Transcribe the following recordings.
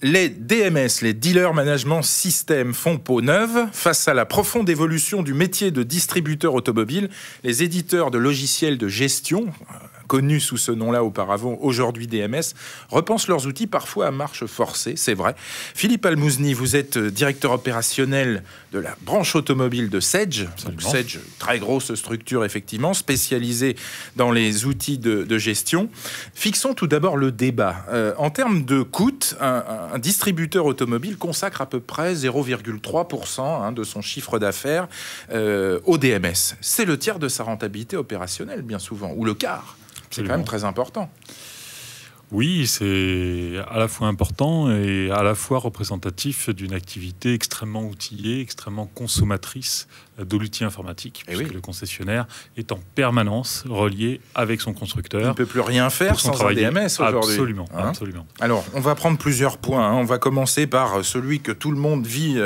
Les DMS, les Dealer Management System, font peau neuve. Face à la profonde évolution du métier de distributeur automobile, les éditeurs de logiciels de gestion, connus sous ce nom-là auparavant, aujourd'hui DMS, repensent leurs outils parfois à marche forcée, c'est vrai. Philippe Almouzni, vous êtes directeur opérationnel de la branche automobile de Sedge. Donc, Sedge, très grosse structure effectivement, spécialisée dans les outils de gestion. Fixons tout d'abord le débat. En termes de coût, un distributeur automobile consacre à peu près 0,3% de son chiffre d'affaires au DMS. C'est le tiers de sa rentabilité opérationnelle, bien souvent, ou le quart. C'est quand même très important. Oui, c'est à la fois important et à la fois représentatif d'une activité extrêmement outillée, extrêmement consommatrice de l'outil informatique, puisque le concessionnaire est en permanence relié avec son constructeur. Il ne peut plus rien faire sans un DMS aujourd'hui. Absolument, absolument. Alors, on va prendre plusieurs points. On va commencer par celui que tout le monde vit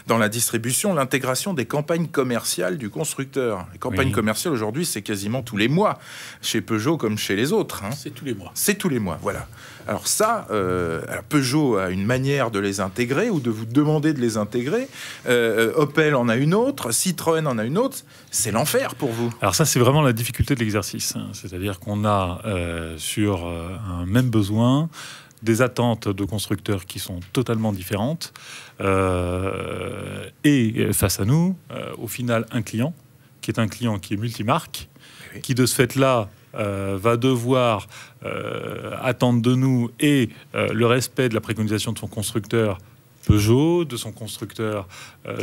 dans la distribution, l'intégration des campagnes commerciales du constructeur. Les campagnes commerciales aujourd'hui, c'est quasiment tous les mois, chez Peugeot comme chez les autres. C'est tous les mois. C'est tous les mois, voilà. Alors ça, Peugeot a une manière de les intégrer ou de vous demander de les intégrer. Opel en a une autre, Citroën en a une autre. C'est l'enfer pour vous. Alors ça, c'est vraiment la difficulté de l'exercice. C'est-à-dire qu'on a sur un même besoin des attentes de constructeurs qui sont totalement différentes. Et face à nous, au final, un client qui est multimarque, qui de ce fait-là va devoir attendre de nous et le respect de la préconisation de son constructeur Peugeot, de son constructeur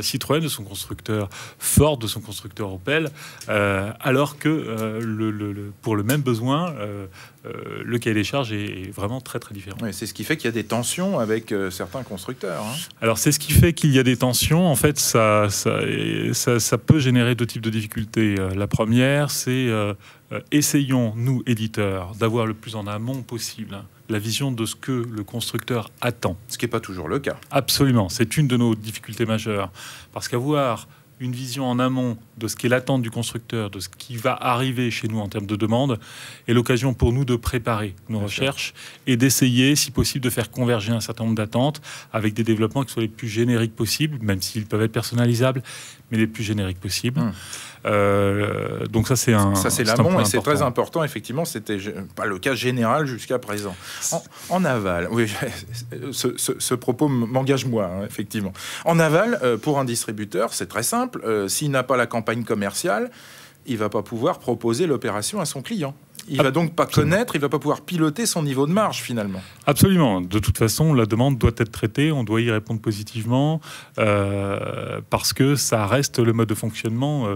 Citroën, de son constructeur Ford, de son constructeur Opel, alors que pour le même besoin, le cahier des charges est vraiment très très différent. Oui, c'est ce qui fait qu'il y a des tensions avec certains constructeurs. Alors c'est ce qui fait qu'il y a des tensions. En fait, ça peut générer deux types de difficultés. La première, c'est essayons, nous, éditeurs, d'avoir le plus en amont possible la vision de ce que le constructeur attend. Ce qui n'est pas toujours le cas. Absolument. C'est une de nos difficultés majeures. Parce qu'avoir une vision en amont de ce qu'est l'attente du constructeur, de ce qui va arriver chez nous en termes de demande, est l'occasion pour nous de préparer nos recherches et d'essayer, si possible, de faire converger un certain nombre d'attentes avec des développements qui soient les plus génériques possibles, même s'ils peuvent être personnalisables, mais les plus génériques possibles. Donc ça, c'est l'amont et c'est très important. Effectivement, c'était pas le cas général jusqu'à présent. En aval, oui, ce propos m'engage moi, effectivement. En aval, pour un distributeur, c'est très simple. S'il n'a pas la campagne commerciale, il va pas pouvoir proposer l'opération à son client. Il va donc pas connaître, il va pas pouvoir piloter son niveau de marge finalement. Absolument. De toute façon, la demande doit être traitée, on doit y répondre positivement parce que ça reste le mode de fonctionnement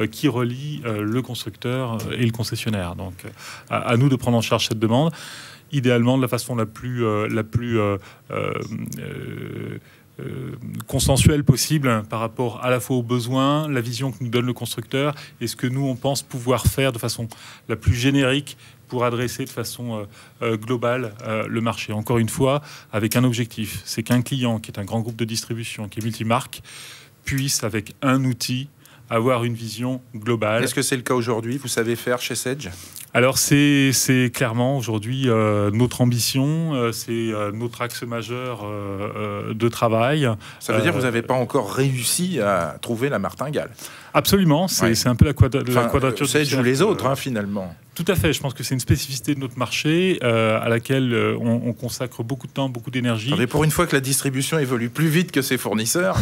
qui relie le constructeur et le concessionnaire. Donc, à nous de prendre en charge cette demande, idéalement de la façon la plus consensuelle possible par rapport à la fois aux besoins, la vision que nous donne le constructeur et ce que nous on pense pouvoir faire de façon la plus générique pour adresser de façon globale le marché. Encore une fois, avec un objectif, c'est qu'un client qui est un grand groupe de distribution, qui est multimarque, puisse avec un outil avoir une vision globale. Est-ce que c'est le cas aujourd'hui? Vous savez faire chez Sedge? Alors c'est clairement aujourd'hui notre ambition, c'est notre axe majeur de travail. Ça veut dire que vous n'avez pas encore réussi à trouver la martingale? Absolument, c'est un peu la quadrature. Sedge ou les autres, finalement. Tout à fait, je pense que c'est une spécificité de notre marché à laquelle on consacre beaucoup de temps, beaucoup d'énergie. Mais pour une fois que la distribution évolue plus vite que ses fournisseurs.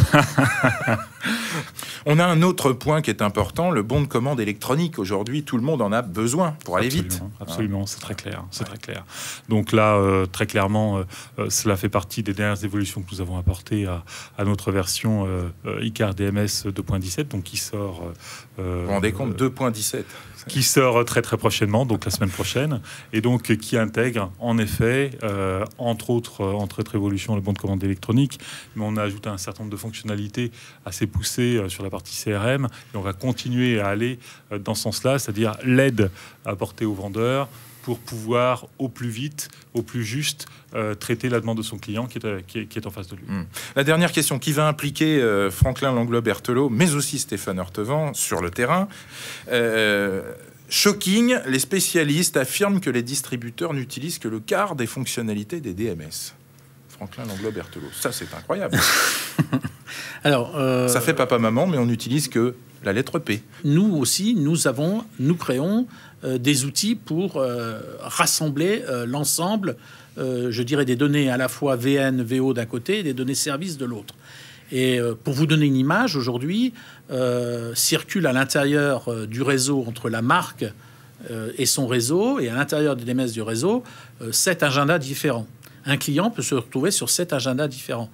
On a un autre point qui est important, le bon de commande électronique. Aujourd'hui, tout le monde en a besoin pour aller vite. Absolument, c'est très clair. Très clair. Donc là, très clairement, cela fait partie des dernières évolutions que nous avons apportées à notre version Icar DMS 2.17, donc qui sort... vous vous rendez compte, 2.17 qui sort très très prochainement, donc la semaine prochaine, et donc qui intègre en effet, entre autres évolutions, le bon de commande électronique, mais on a ajouté un certain nombre de fonctionnalités assez poussées sur la partie CRM, et on va continuer à aller dans ce sens-là, c'est-à-dire l'aide apportée aux vendeurs pour pouvoir au plus vite, au plus juste, traiter la demande de son client qui est en face de lui. La dernière question qui va impliquer Franklin Langlois-Berthelot, mais aussi Stéphane Heurtevent sur le terrain. Shocking, les spécialistes affirment que les distributeurs n'utilisent que le quart des fonctionnalités des DMS. Franklin Langlois-Berthelot. Ça, c'est incroyable. Alors, ça fait papa-maman, mais on n'utilise que la lettre P. Nous aussi, nous créons des outils pour rassembler l'ensemble, je dirais, des données à la fois VN, VO d'un côté et des données services de l'autre. Et pour vous donner une image, aujourd'hui, circule à l'intérieur du réseau entre la marque et son réseau, et à l'intérieur des DMS du réseau, 7 agendas différents. Un client peut se retrouver sur 7 agendas différents.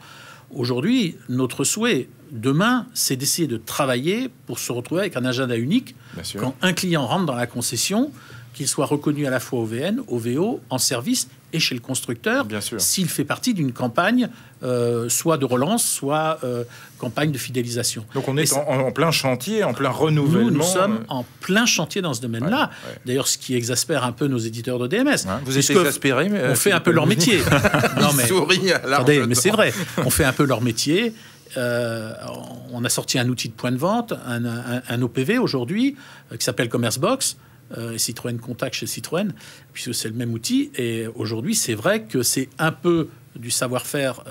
Aujourd'hui, notre souhait, demain, c'est d'essayer de travailler pour se retrouver avec un agenda unique. Quand un client rentre dans la concession, qu'il soit reconnu à la fois au VN, au VO, en service et chez le constructeur, s'il fait partie d'une campagne, soit de relance, soit campagne de fidélisation. Donc on est en plein chantier, en plein renouvellement. Nous sommes en plein chantier dans ce domaine-là. Ouais. D'ailleurs, ce qui exaspère un peu nos éditeurs de DMS. Vous êtes exaspérés, mais on fait un peu leur métier. Non, mais attendez, mais c'est vrai. On fait un peu leur métier. On a sorti un outil de point de vente, un OPV aujourd'hui, qui s'appelle CommerceBox. Citroën Contact chez Citroën, puisque c'est le même outil. Et aujourd'hui, c'est vrai que c'est un peu du savoir-faire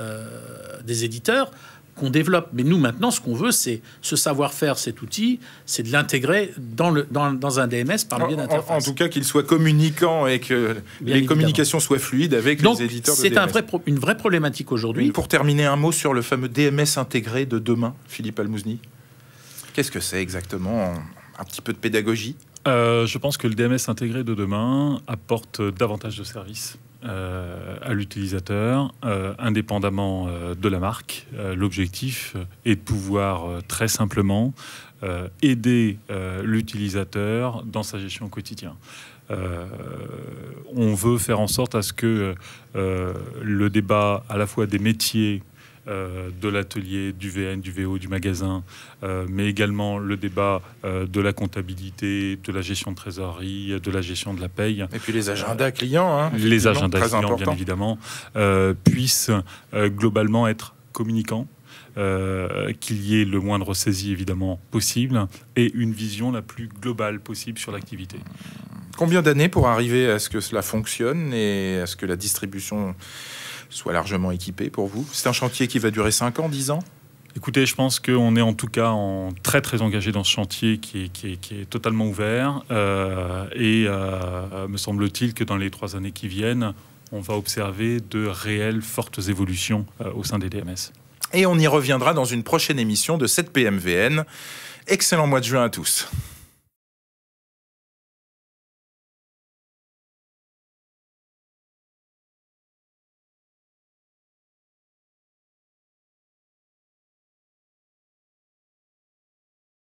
des éditeurs qu'on développe. Mais nous, maintenant, ce qu'on veut, c'est ce savoir-faire, cet outil, c'est de l'intégrer dans un DMS par le biais d'interface. En tout cas, qu'il soit communicant et que les communications soient fluides avec les éditeurs de DMS. C'est une vraie problématique aujourd'hui. Pour terminer, un mot sur le fameux DMS intégré de demain, Philippe Almouzny. Qu'est-ce que c'est exactement? Un petit peu de pédagogie. Je pense que le DMS intégré de demain apporte davantage de services à l'utilisateur, indépendamment de la marque. L'objectif est de pouvoir très simplement aider l'utilisateur dans sa gestion au quotidien. On veut faire en sorte à ce que le débat à la fois des métiers de l'atelier, du VN, du VO, du magasin, mais également le débat de la comptabilité, de la gestion de trésorerie, de la gestion de la paye. Et puis les agendas clients. Les agendas clients, bien évidemment, puissent globalement être communicants, qu'il y ait le moindre saisie évidemment possible et une vision la plus globale possible sur l'activité. Combien d'années pour arriver à ce que cela fonctionne et à ce que la distribution soit largement équipée pour vous? C'est un chantier qui va durer 5 ans, 10 ans? Écoutez, je pense qu'on est en tout cas très très engagé dans ce chantier qui est totalement ouvert et me semble-t-il que dans les 3 années qui viennent, on va observer de réelles fortes évolutions au sein des DMS. Et on y reviendra dans une prochaine émission de 7 PMVN. Excellent mois de juin à tous.